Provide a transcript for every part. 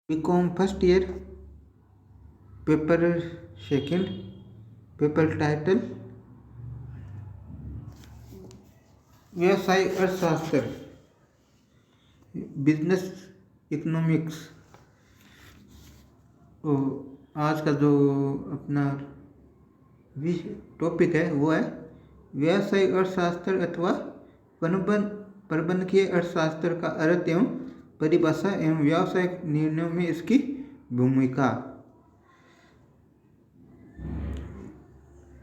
BCom first year, paper second, paper title व्यवसाय अर्थशास्त्र, business economics. तो आज का जो अपना टॉपिक है वो है व्यवसाय अर्थशास्त्र अथवा प्रबंधकीय अर्थशास्त्र का अर्थ एवं परिभाषा एवं व्यावसायिक निर्णयों में इसकी भूमिका।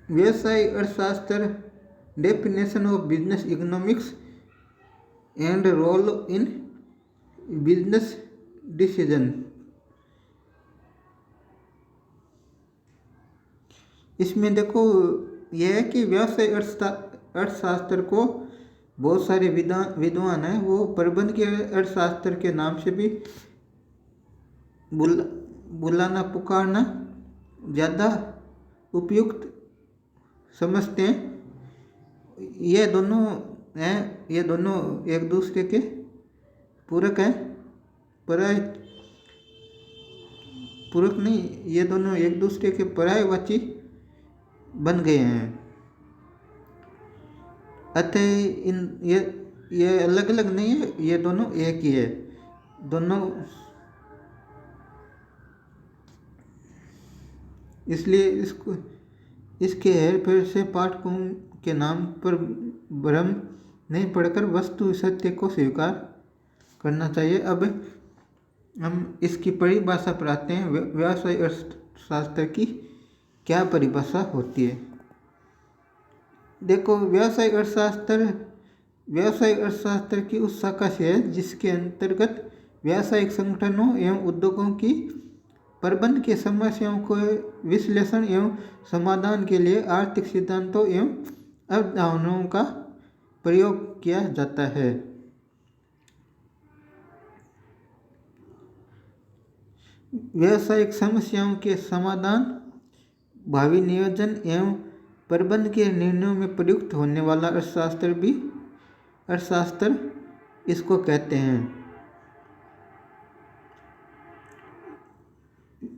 व्यवसाय अर्थशास्त्र, definition of business economics and role in business decision. इसमें देखो यह है कि व्यवसाय अर्थशास्त्र को बहुत सारे विद्वान हैं वो प्रबंधकीय अर्थशास्त्र के नाम से भी बुलाना पुकारना ज़्यादा उपयुक्त समझते हैं। ये दोनों एक दूसरे के पूरक हैं, पूरक नहीं, ये दोनों एक दूसरे के पर्यायवाची बन गए हैं। अतः ये अलग अलग नहीं है, ये दोनों एक ही है। दोनों इसलिए इसके हेरफेर से पाठकों के नाम पर भ्रम नहीं पड़कर वस्तु सत्य को स्वीकार करना चाहिए। अब हम इसकी परिभाषा पर आते हैं। व्यवसाय अर्थशास्त्र की क्या परिभाषा होती है? देखो, व्यवसाय अर्थशास्त्र की उस शाखा से है जिसके अंतर्गत व्यावसायिक संगठनों एवं उद्योगों की प्रबंध की समस्याओं को विश्लेषण एवं समाधान के लिए आर्थिक सिद्धांतों एवं अवधारणाओं का प्रयोग किया जाता है। व्यावसायिक समस्याओं के समाधान, भावी नियोजन एवं प्रबंध के निर्णयों में प्रयुक्त होने वाला अर्थशास्त्र इसको कहते हैं।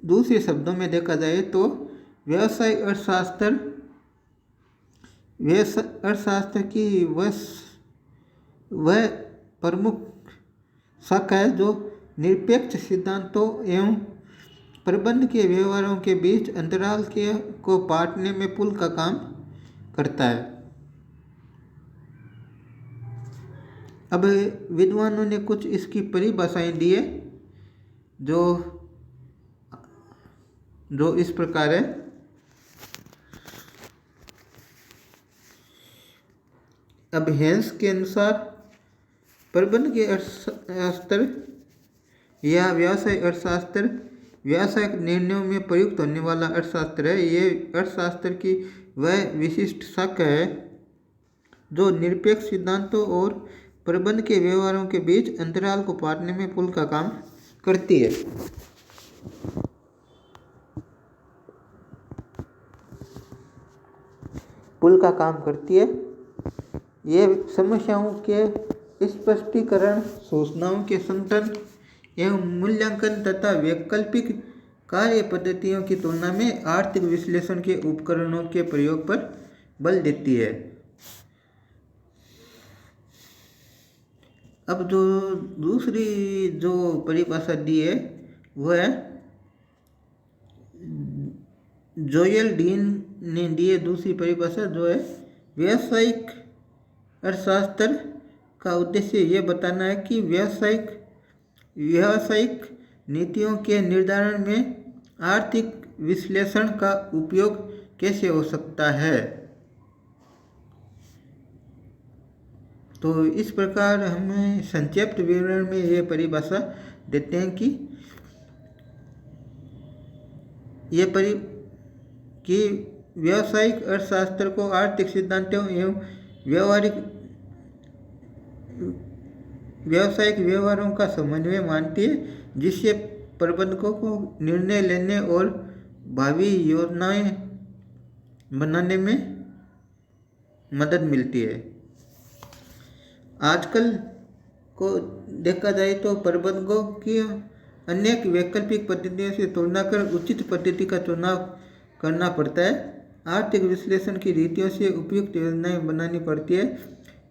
दूसरे शब्दों में देखा जाए तो व्यवसाय अर्थशास्त्र की वह प्रमुख शाखा है जो निरपेक्ष सिद्धांतों एवं प्रबंध के व्यवहारों के बीच अंतराल को पाटने में पुल का काम करता है। अब विद्वानों ने कुछ इसकी परिभाषाएं दी है जो इस प्रकार है। अब हेंस के अनुसार प्रबंध के अर्थशास्त्र या व्यवसाय अर्थशास्त्र व्यावसायिक निर्णयों में प्रयुक्त होने वाला अर्थशास्त्र है। ये अर्थशास्त्र की वह विशिष्ट शाखा है जो निरपेक्ष सिद्धांतों और प्रबंध के व्यवहारों के बीच अंतराल को पाटने में पुल का काम करती है। ये समस्याओं के स्पष्टीकरण, सूचनाओं के संगठन एवं मूल्यांकन तथा वैकल्पिक कार्य पद्धतियों की तुलना में आर्थिक विश्लेषण के उपकरणों के प्रयोग पर बल देती है। अब जो दूसरी जो परिभाषा दी है वह है जोएल डीन ने दी है। दूसरी परिभाषा जो है व्यावसायिक अर्थशास्त्र का उद्देश्य यह बताना है कि व्यावसायिक नीतियों के निर्धारण में आर्थिक विश्लेषण का उपयोग कैसे हो सकता है। तो इस प्रकार हमें संक्षिप्त विवरण में ये परिभाषा देते हैं कि व्यावसायिक अर्थशास्त्र को आर्थिक सिद्धांतों एवं व्यावसायिक व्यवहारों का समन्वय मानती है जिससे प्रबंधकों को निर्णय लेने और भावी योजनाएं बनाने में मदद मिलती है। आजकल को देखा जाए तो प्रबंधकों की अनेक वैकल्पिक पद्धतियों से तुलना कर उचित पद्धति का चुनाव करना पड़ता है। आर्थिक विश्लेषण की रीतियों से उपयुक्त योजनाएं बनानी पड़ती है।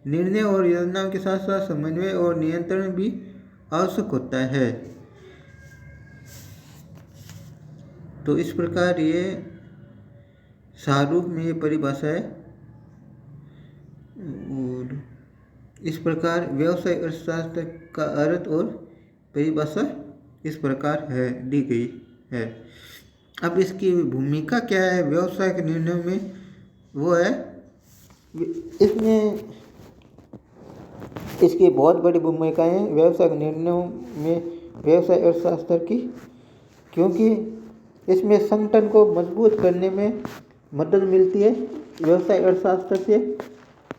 निर्णय और योजनाओं के साथ साथ समन्वय और नियंत्रण भी आवश्यक होता है। तो इस प्रकार ये सारूप में ये परिभाषा है। और इस प्रकार व्यवसाय अर्थशास्त्र का अर्थ और परिभाषा इस प्रकार है दी गई है। अब इसकी भूमिका क्या है व्यवसायिक निर्णयों में, वो है इसमें इसकी बहुत बड़ी भूमिकाएं हैं व्यवसायिक निर्णयों में व्यवसाय अर्थशास्त्र की, क्योंकि इसमें संगठन को मजबूत करने में मदद मिलती है। व्यवसाय अर्थशास्त्र से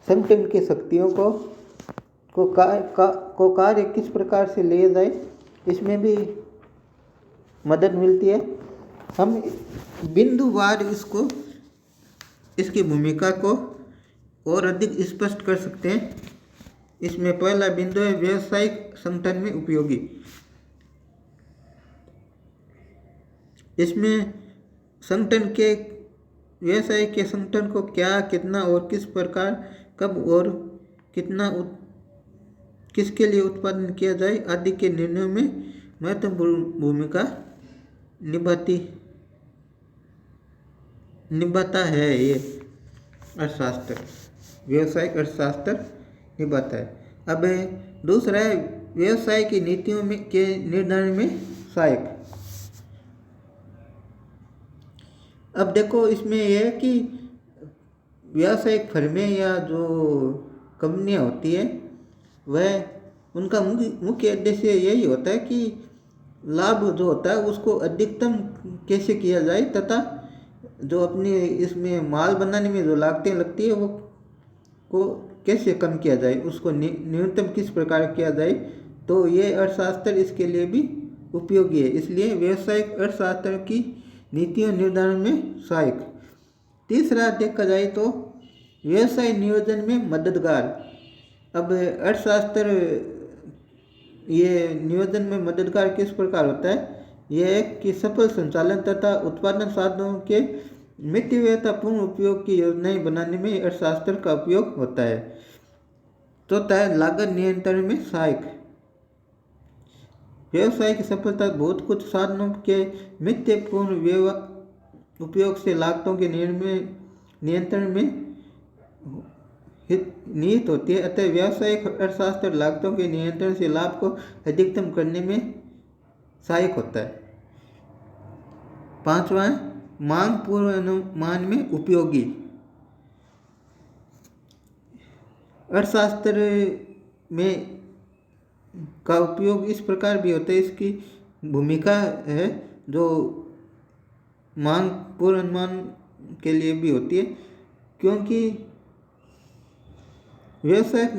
संगठन की शक्तियों को कार्य किस प्रकार से लिए जाए, इसमें भी मदद मिलती है। हम बिंदुवार इसकी भूमिका को और अधिक स्पष्ट कर सकते हैं। इसमें पहला बिंदु है व्यावसायिक संगठन में उपयोगी। इसमें संगठन के व्यवसाय के संगठन को क्या, कितना और किस प्रकार, कब और कितना किसके लिए उत्पादन किया जाए आदि के निर्णयों में महत्वपूर्ण भूमिका निभाता है। ये अर्थशास्त्र, व्यवसायिक अर्थशास्त्र निभाता है। अब दूसरा है व्यवसाय की नीतियों के निर्धारण में सहायक। अब देखो इसमें यह है कि व्यावसायिक फर्में या जो कंपनियां होती है वह उनका मुख्य उद्देश्य यही होता है कि लाभ जो होता है उसको अधिकतम कैसे किया जाए, तथा जो अपनी इसमें माल बनाने में जो लागतें लगती है वो को कैसे कम किया जाए, उसको न्यूनतम किस प्रकार किया जाए। तो ये अर्थशास्त्र इसके लिए भी उपयोगी है। इसलिए व्यावसायिक अर्थशास्त्र की नीतियों निर्धारण में सहायक। तीसरा देखा जाए तो व्यवसाय नियोजन में मददगार। अब अर्थशास्त्र ये नियोजन में मददगार किस प्रकार होता है, यह है कि सफल संचालन तथा उत्पादन साधनों के मितव्ययतापूर्ण उपयोग की योजनाएं बनाने में अर्थशास्त्र का उपयोग होता है। चौथा है लागत नियंत्रण में सहायक। व्यवसाय की सफलता बहुत कुछ साधनों के मितव्ययपूर्ण उपयोग से लागतों के नियंत्रण में निहित होती है। अतः व्यावसायिक अर्थशास्त्र लागतों के नियंत्रण से लाभ को अधिकतम करने में सहायक होता है। पांचवा है मांग पूर्वानुमान में उपयोगी। अर्थशास्त्र में का उपयोग इस प्रकार भी होता है, इसकी भूमिका है जो मांग पूर्वानुमान के लिए भी होती है, क्योंकि व्यवसायिक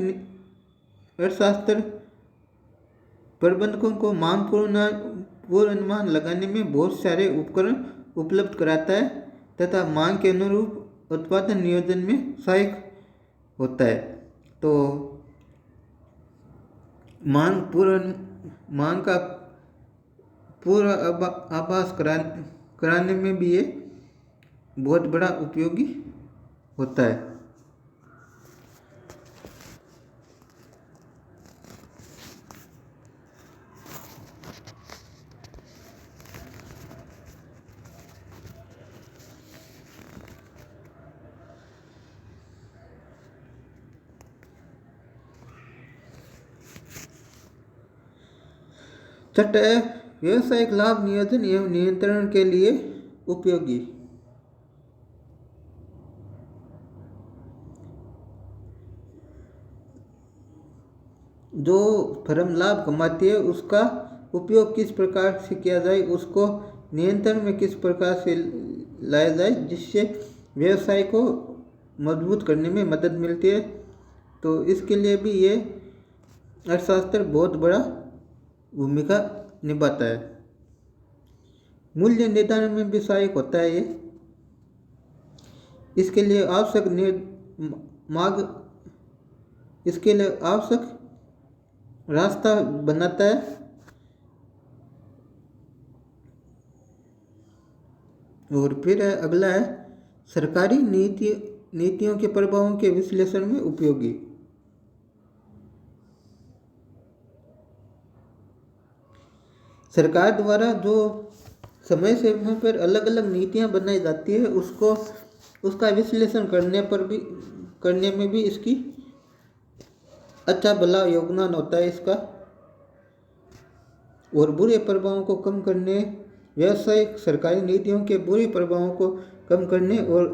अर्थशास्त्र प्रबंधकों को मांग पूर्वानुमान लगाने में बहुत सारे उपकरण उपलब्ध कराता है तथा मांग के अनुरूप उत्पादन नियोजन में सहायक होता है। तो मांग का पूरा आभास कराने में भी ये बहुत बड़ा उपयोगी होता है। छठा है व्यावसायिक लाभ नियोजन एवं नियंत्रण के लिए उपयोगी। जो फर्म लाभ कमाती है उसका उपयोग किस प्रकार से किया जाए, उसको नियंत्रण में किस प्रकार से लाया जाए जिससे व्यवसाय को मजबूत करने में मदद मिलती है। तो इसके लिए भी ये अर्थशास्त्र बहुत बड़ा भूमिका निभाता है। मूल्य निर्धारण में भी सहायक होता है ये। इसके लिए आवश्यक रास्ता बनाता है और फिर अगला है सरकारी नीतियों के प्रभावों के विश्लेषण में उपयोगी। सरकार द्वारा जो समय समय पर अलग अलग नीतियां बनाई जाती है उसका विश्लेषण करने में भी इसकी अच्छा भला योगदान होता है इसका। और बुरे प्रभावों को कम करने, व्यावसायिक सरकारी नीतियों के बुरे प्रभावों को कम करने और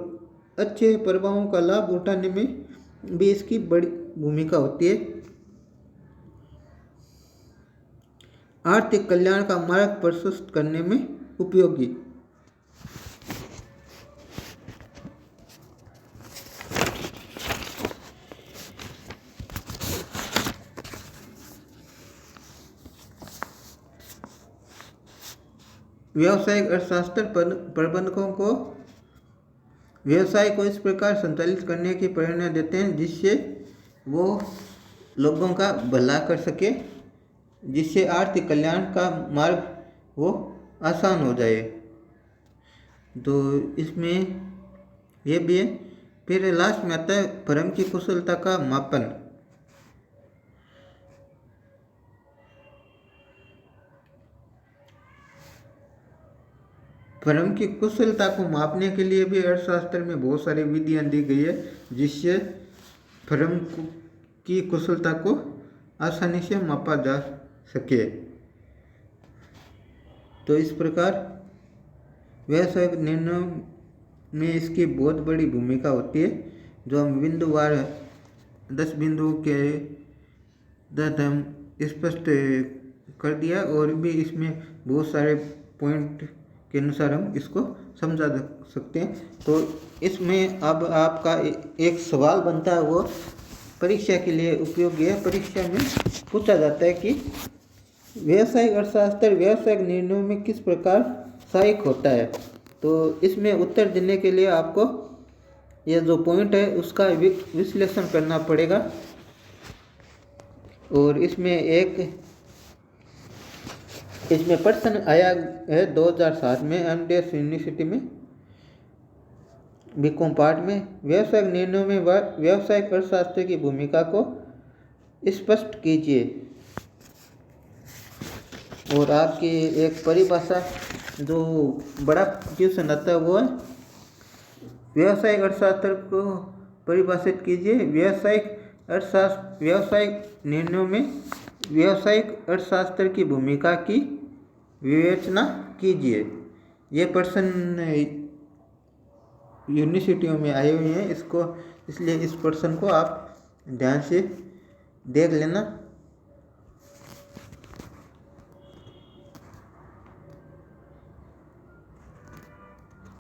अच्छे प्रभावों का लाभ उठाने में भी इसकी बड़ी भूमिका होती है। आर्थिक कल्याण का मार्ग प्रशस्त करने में उपयोगी। व्यावसायिक अर्थशास्त्र प्रबंधकों को व्यवसाय को इस प्रकार संचालित करने की प्रेरणा देते हैं जिससे वो लोगों का भला कर सके, जिससे आर्थिक कल्याण का मार्ग वो आसान हो जाए। तो इसमें ये भी है। फिर लास्ट में आता है फर्म की कुशलता का मापन। फर्म की कुशलता को मापने के लिए भी अर्थशास्त्र में बहुत सारी विधियां दी गई है जिससे फर्म की कुशलता को आसानी से मापा जा सके। तो इस प्रकार व्यावसायिक निर्णयों में इसकी बहुत बड़ी भूमिका होती है, जो हम बिंदुवार 10 बिंदुओं के तहत हम स्पष्ट कर दिया और भी इसमें बहुत सारे पॉइंट के अनुसार हम इसको समझा सकते हैं। तो इसमें अब आपका एक सवाल बनता है, वो परीक्षा के लिए उपयोगी है। परीक्षा में पूछा जाता है कि व्यावसायिक अर्थशास्त्र व्यावसायिक निर्णयों में किस प्रकार सहायक होता है। तो इसमें उत्तर देने के लिए आपको यह जो पॉइंट है उसका विश्लेषण करना पड़ेगा। और इसमें प्रश्न आया है 2007 में एमडीएस यूनिवर्सिटी में बीकॉम पार्ट में, व्यावसायिक निर्णयों में व्यावसायिक अर्थशास्त्र की भूमिका को स्पष्ट कीजिए। और आपकी एक परिभाषा जो बड़ा क्वेश्चन आता है वो है व्यावसायिक अर्थशास्त्र को परिभाषित कीजिए। व्यावसायिक निर्णयों में व्यावसायिक अर्थशास्त्र की भूमिका की विवेचना कीजिए। ये प्रश्न यूनिवर्सिटियों में आए हुए हैं, इसलिए इस प्रश्न को आप ध्यान से देख लेना।